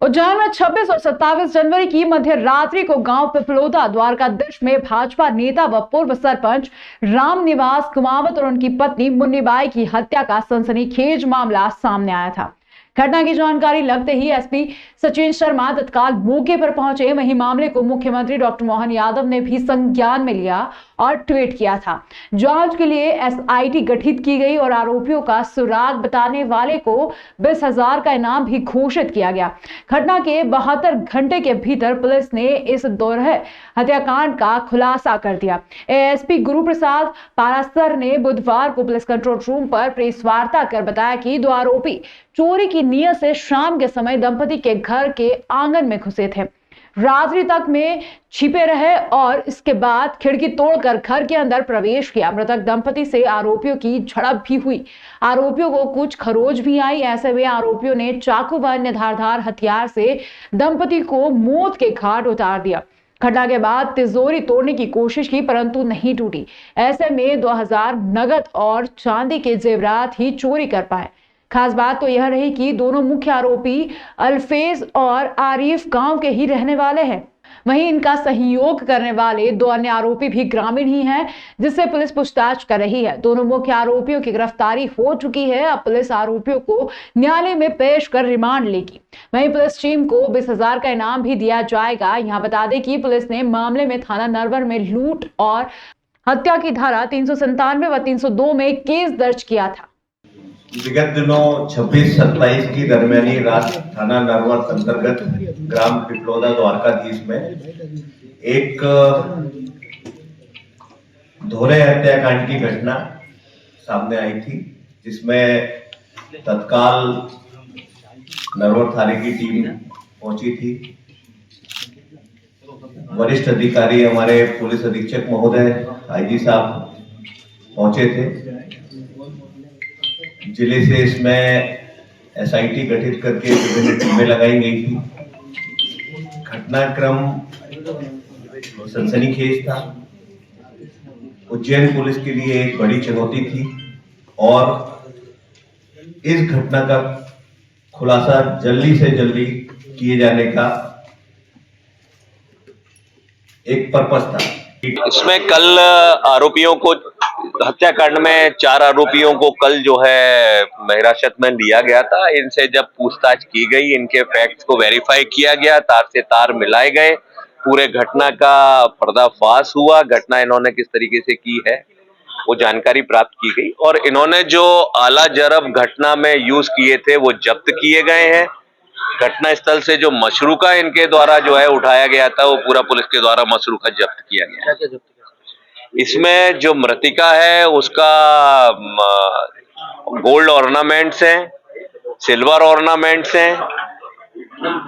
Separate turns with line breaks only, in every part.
उज्जैन में 26 और 27 जनवरी की मध्य रात्रि को गांव पिपलोदा द्वारकाधीश में भाजपा नेता व पूर्व सरपंच रामनिवास कुमावत और उनकी पत्नी मुन्नीबाई की हत्या का सनसनीखेज मामला सामने आया था। घटना की जानकारी लगते ही एसपी सचिन शर्मा तत्काल मौके पर पहुंचे। वहीं मामले को मुख्यमंत्री डॉक्टर मोहन यादव ने भी संज्ञान में लिया और ट्वीट किया था। जांच के लिए एसआईटी गठित की गई और आरोपियों का सुराग बताने वाले को 20,000 का इनाम भी घोषित किया गया। घटना के 72 घंटे के भीतर पुलिस ने इस दोहरे हत्याकांड का खुलासा कर दिया। एएसपी गुरु प्रसाद पारास्तर ने बुधवार को पुलिस कंट्रोल रूम पर प्रेस वार्ता कर बताया कि दो आरोपी चोरी की नीयत से शाम के समय दंपति के घर के आंगन में घुसे थे। रात्रि तक में छिपे रहे और इसके बाद खिड़की तोड़कर घर के अंदर प्रवेश किया। मृतक दंपति से आरोपियों की झड़प भी हुई। आरोपियों को कुछ खरोच भी आई। ऐसे में आरोपियों ने चाकू व अन्य धारदार हथियार से दंपति को मौत के घाट उतार दिया। घटना के बाद तिजोरी तोड़ने की कोशिश की परंतु नहीं टूटी। ऐसे में 2000 नगद और चांदी के जेवरात ही चोरी कर पाए। खास बात तो यह रही कि दोनों मुख्य आरोपी अल्फेज और आरिफ गांव के ही रहने वाले हैं। वहीं इनका सहयोग करने वाले दो अन्य आरोपी भी ग्रामीण ही हैं, जिससे पुलिस पूछताछ कर रही है। दोनों मुख्य आरोपियों की गिरफ्तारी हो चुकी है। अब पुलिस आरोपियों को न्यायालय में पेश कर रिमांड लेगी। वहीं पुलिस टीम को 20,000 का इनाम भी दिया जाएगा। यहाँ बता दें कि पुलिस ने मामले में थाना नरवर में लूट और हत्या की धारा 397 व 302 में केस दर्ज किया था।
विगत दिनों 26-27 की दरमियानी रात थाना नरवर अंतर्गत ग्राम पिपलोदा द्वारकाधीश में एक दोहरे हत्याकांड की घटना सामने आई थी, जिसमें तत्काल नरवर थाने की टीम पहुंची थी। वरिष्ठ अधिकारी हमारे पुलिस अधीक्षक महोदय आईजी साहब पहुंचे थे। जिले से इसमें एसआईटी गठित करके विभिन्न टीमें लगाई गई थी। घटनाक्रम सनसनीखेज था। उज्जैन पुलिस के लिए एक बड़ी चुनौती थी और इस घटना का खुलासा जल्दी से जल्दी किए जाने का एक पर्पस था।
इसमें कल आरोपियों को हत्याकांड में 4 आरोपियों को कल जो है हिरासत में लिया गया था। इनसे जब पूछताछ की गई, इनके फैक्ट्स को वेरीफाई किया गया, तार से तार मिलाए गए, पूरे घटना का पर्दाफाश हुआ। घटना इन्होंने किस तरीके से की है वो जानकारी प्राप्त की गई और इन्होंने जो आला जरब घटना में यूज किए थे वो जब्त किए गए हैं। घटना स्थल से जो मशरूका इनके द्वारा जो है उठाया गया था वो पूरा पुलिस के द्वारा मशरूका जब्त किया गया है। इसमें जो मृतिका है उसका गोल्ड ऑर्नामेंट्स हैं, सिल्वर ऑर्नामेंट्स हैं,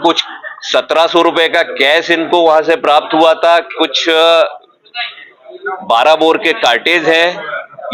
कुछ 1700 रुपए का कैश इनको वहां से प्राप्त हुआ था, कुछ 12 बोर के कार्टेज है,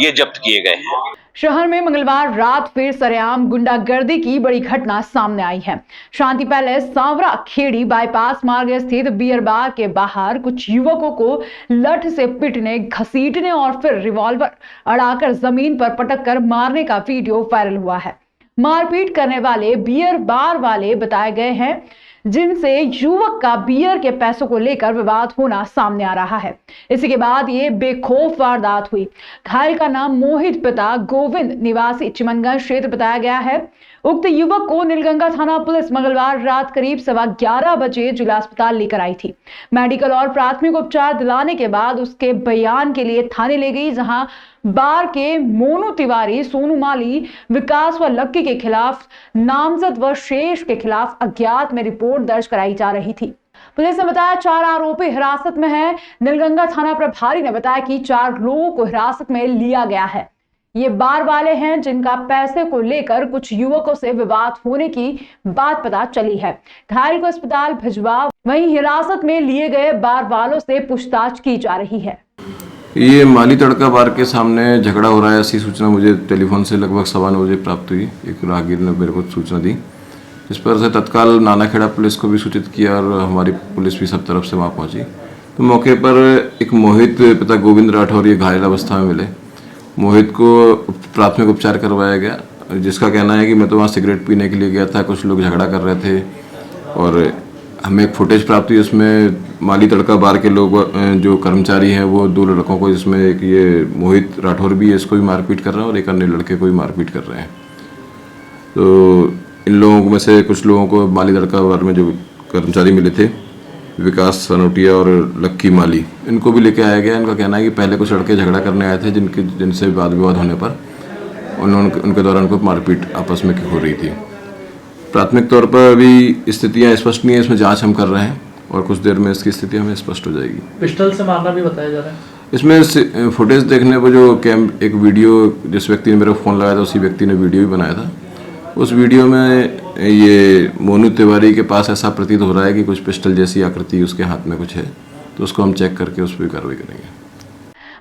ये जब्त किए गए हैं।
शहर में मंगलवार रात फिर सरेआम गुंडागर्दी की बड़ी घटना सामने आई है। शांति पैलेस सांवरा खेड़ी बाईपास मार्ग स्थित बियर बार के बाहर कुछ युवकों को लठ से पीटने, घसीटने और फिर रिवॉल्वर अड़ाकर जमीन पर पटक कर मारने का वीडियो वायरल हुआ है। मारपीट करने वाले बियर बार वाले बताए गए हैं, जिनसे युवक का बियर के पैसों को लेकर विवाद होना सामने आ रहा है। इसी के बाद ये बेखौफ वारदात हुई। घायल का नाम मोहित पिता गोविंद निवासी चिमनगंज क्षेत्र बताया गया है। उक्त युवक को नीलगंगा थाना पुलिस मंगलवार रात करीब 11:15 बजे जिला अस्पताल लेकर आई थी। मेडिकल और प्राथमिक उपचार दिलाने के बाद उसके बयान के लिए थाने ले गई, जहां बार के मोनू तिवारी, सोनू माली, विकास व लक्की के खिलाफ नामजद व शेष के खिलाफ अज्ञात में रिपोर्ट दर्ज कराई जा रही थी। पुलिस ने बताया 4 आरोपी हिरासत में हैं। नीलगंगा थाना प्रभारी ने बताया कि 4 लोगों को हिरासत में लिया गया है। ये बार वाले हैं जिनका पैसे को लेकर कुछ युवकों से विवाद होने की बात पता चली है। घायल को अस्पताल भिजवा, वहीं हिरासत में लिए गए बार वालों से पूछताछ की जा रही है।
ये माली तड़का बार के सामने झगड़ा हो रहा है, ऐसी सूचना मुझे टेलीफोन से लगभग 9:15 बजे प्राप्त हुई। एक राहगीर ने मेरे को सूचना दी, जिस पर से तत्काल नानाखेड़ा पुलिस को भी सूचित किया और हमारी पुलिस भी सब तरफ से वहाँ पहुँची। तो मौके पर एक मोहित पिता गोविंद राठौर ये घायल अवस्था में मिले। मोहित को प्राथमिक उपचार करवाया गया, जिसका कहना है कि मैं तो वहाँ सिगरेट पीने के लिए गया था, कुछ लोग झगड़ा कर रहे थे और हमें एक फुटेज प्राप्त हुई, उसमें माली तड़का बार के लोग जो कर्मचारी हैं वो 2 लड़कों को, जिसमें एक ये मोहित राठौर भी है, इसको भी मारपीट कर रहे हैं और एक अन्य लड़के को भी मारपीट कर रहे हैं। तो इन लोगों में से कुछ लोगों को माली तड़का बार में जो कर्मचारी मिले थे, विकास सनोटिया और लक्की माली, इनको भी लेके आया गया। इनका कहना है कि पहले कुछ लड़के झगड़ा करने आए थे जिनसे वाद विवाद होने पर उनके द्वारा उनको मारपीट आपस में हो रही थी। प्राथमिक तौर पर अभी स्थितियां स्पष्ट नहीं है, इसमें जांच हम कर रहे हैं और कुछ देर में इसकी स्थिति हमें स्पष्ट हो जाएगी।
पिस्टल से मारना भी बताया जा रहा है।
इसमें फुटेज देखने पर जो एक वीडियो जिस व्यक्ति ने मेरा फ़ोन लगाया था, उसी व्यक्ति ने वीडियो भी बनाया था। उस वीडियो में ये मोनू तिवारी के पास ऐसा प्रतीत हो रहा है कि कुछ पिस्टल जैसी आकृति उसके हाथ में कुछ है, तो उसको हम चेक करके उस पर कार्रवाई करेंगे।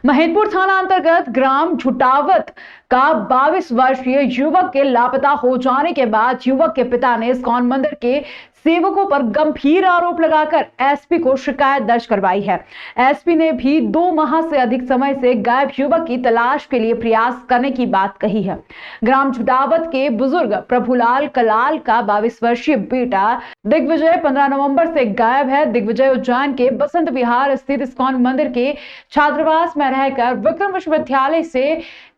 महेंद्रपुर थाना अंतर्गत ग्राम झुटावत का 22 वर्षीय युवक के लापता हो जाने के बाद युवक के पिता ने इस्कॉन मंदिर के सेवकों पर गंभीर आरोप लगाकर एसपी को शिकायत दर्ज करवाई है। एसपी ने भी 2 माह से अधिक समय से गायब युवक की तलाश के लिए प्रयास करने की बात कही है। ग्राम झुटावत के बुजुर्ग प्रभुलाल कलाल का 22 वर्षीय बेटा दिग्विजय 15 नवंबर से गायब है। दिग्विजय उज्जैन के बसंत विहार स्थित इस्कॉन मंदिर के छात्रावास में रहकर विक्रम विश्वविद्यालय से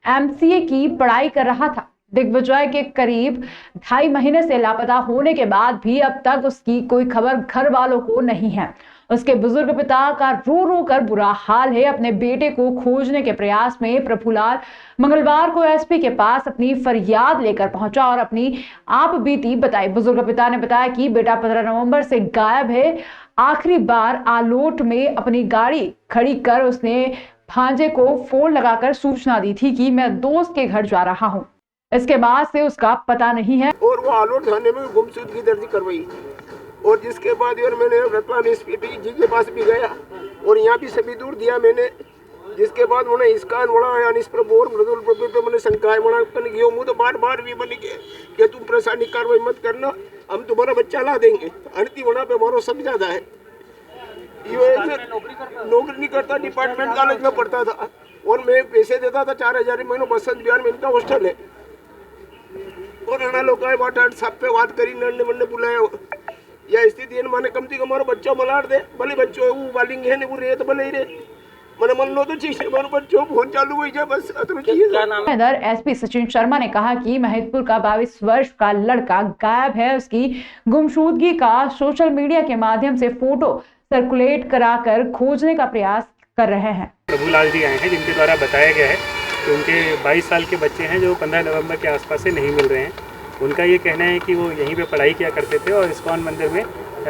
एमसीए की पढ़ाई कर रहा था। दिग्विजय के करीब 2.5 महीने से लापता होने के बाद भी अब तक उसकी कोई खबर घर वालों को नहीं है। उसके बुजुर्ग पिता का रो रो कर बुरा हाल है। अपने बेटे को खोजने के प्रयास में प्रभुलाल मंगलवार को एसपी के पास अपनी फरियाद लेकर पहुंचा और अपनी आप बीती बताई। बुजुर्ग पिता ने बताया कि बेटा 15 नवंबर से गायब है। आखिरी बार आलोट में अपनी गाड़ी खड़ी कर उसने भांजे को फोन लगाकर सूचना दी थी कि मैं दोस्त के घर जा रहा हूं। इसके बाद से उसका पता नहीं है
और वो आलोट थाने में गुमशुदगी दर्ज करवाई और जिसके बाद यार मैंने रतलाम एसपी जी के पास भी गया और यहाँ भी सभी दूर दिया मैंने। जिसके बाद उन्हें इसकान बड़ा यानी इस प्रभु और मृदुल प्रभु पे मैंने शंकाएं बना कर गया मुँह तो बार भी बन गए कि तुम प्रशासनिक कार्रवाई मत करना, हम तुम्हारा बच्चा ला देंगे। अनती बना पे मारो सब ज्यादा है। नौकरी नहीं करता, डिपार्टमेंट कॉलेज में पढ़ता था और मैं पैसे देता था 4000 महीनों। बसंत बिहार में इनका हॉस्टल है और अना लोग वाटर सब पे बात करी नन्ने मन्ने बुलाया या स्थिति माने कम से कम हमारा बच्चा मलाड़ दे भले बच्चों वो वालिंग है नहीं वो रे तो भले ही रे मैंने मन लो तो चीज हमारे बच्चों फोन चालू हुई जाए बस अतरो चीज।
इधर एसपी सचिन शर्मा ने कहा कि महेंद्रपुर का 22 वर्ष का लड़का गायब है। उसकी गुमशुदगी का सोशल मीडिया के माध्यम से फोटो सर्कुलेट कराकर खोजने का प्रयास कर रहे हैं।
प्रभुलाल जी आए हैं जिनके द्वारा बताया गया है कि उनके 22 साल के बच्चे हैं जो 15 नवंबर के आसपास से नहीं मिल रहे हैं। उनका ये कहना है कि वो यहीं पे पढ़ाई किया करते थे और इस्कॉन मंदिर में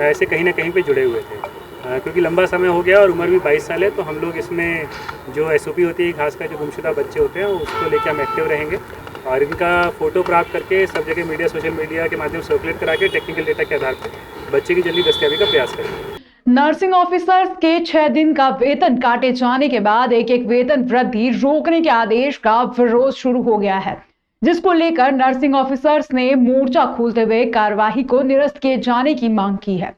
ऐसे कहीं ना कहीं पे जुड़े हुए थे। क्योंकि लंबा समय हो गया और उम्र भी 22 साल है, तो हम लोग इसमें जो एसओपी होती है खासकर जो गुमशुदा बच्चे होते हैं उसको लेकर हम एक्टिव रहेंगे और इनका फ़ोटो प्राप्त करके सब जगह मीडिया सोशल मीडिया के माध्यम से सर्कुलेट करा के टेक्निकल डेटा के आधार पर बच्चे की जल्दी दस्तयाबी का प्रयास करेंगे।
नर्सिंग ऑफिसर्स के 6 दिन का वेतन काटे जाने के बाद एक वेतन वृद्धि रोकने के आदेश का विरोध शुरू हो गया है, जिसको लेकर नर्सिंग ऑफिसर्स ने मोर्चा खोलते हुए कार्यवाही को निरस्त किए जाने की मांग की है।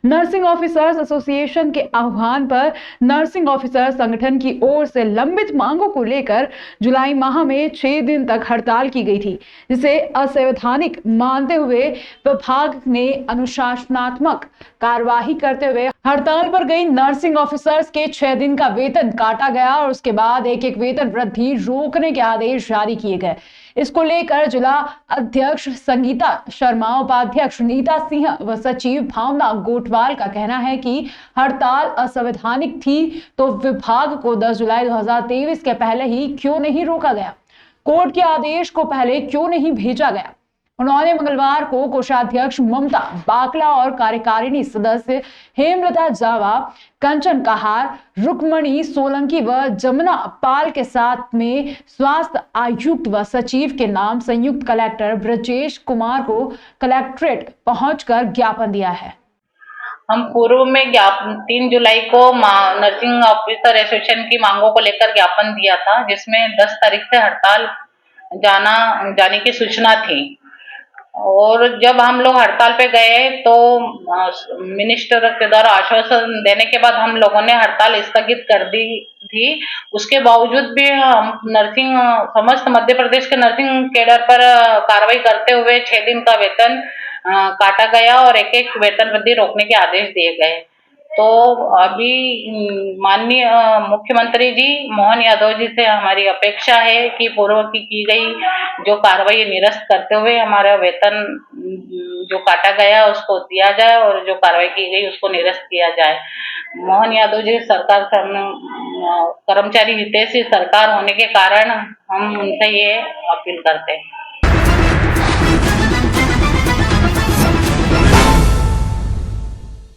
नर्सिंग ऑफिसर्स एसोसिएशन के आह्वान पर नर्सिंग ऑफिसर संगठन की ओर से लंबित मांगों को लेकर जुलाई माह में 6 दिन तक हड़ताल की गई थी, जिसे असंवैधानिक मानते हुए विभाग ने अनुशासनात्मक कार्यवाही करते हुए हड़ताल पर गई नर्सिंग ऑफिसर्स के 6 दिन का वेतन काटा गया और उसके बाद एक वेतन वृद्धि रोकने के आदेश जारी किए गए। इसको लेकर जिला अध्यक्ष संगीता शर्मा, उपाध्यक्ष नीता सिंह व सचिव भावना गोटवाल का कहना है कि हड़ताल असंवैधानिक थी तो विभाग को 10 जुलाई 2023 के पहले ही क्यों नहीं रोका गया, कोर्ट के आदेश को पहले क्यों नहीं भेजा गया। उन्होंने मंगलवार को कोषाध्यक्ष ममता बाकला और कार्यकारिणी सदस्य हेमलता जावा, कंचन कहार, रुक्मणी सोलंकी व जमुना पाल के साथ में स्वास्थ्य आयुक्त व सचिव के नाम संयुक्त कलेक्टर ब्रजेश कुमार को कलेक्ट्रेट पहुंचकर ज्ञापन दिया है।
हम पूर्व में 3 जुलाई को नर्सिंग ऑफिसर एसोसिएशन की मांगों को लेकर ज्ञापन दिया था, जिसमें 10 तारीख से हड़ताल जाने की सूचना थी। और जब हम लोग हड़ताल पे गए तो मिनिस्टर के द्वारा आश्वासन देने के बाद हम लोगों ने हड़ताल स्थगित कर दी थी। उसके बावजूद भी हम समस्त मध्य प्रदेश के नर्सिंग कैडर पर कार्रवाई करते हुए 6 दिन का वेतन काटा गया और एक एक वेतन वृद्धि रोकने के आदेश दिए गए। तो अभी माननीय मुख्यमंत्री जी मोहन यादव जी से हमारी अपेक्षा है कि पूर्व की गई जो कार्रवाई निरस्त करते हुए हमारा वेतन जो काटा गया उसको दिया जाए और जो कार्रवाई की गई उसको निरस्त किया जाए। मोहन यादव जी सरकार कर्मचारी हितैषी सरकार होने के कारण हम उनसे ये अपील करते हैं।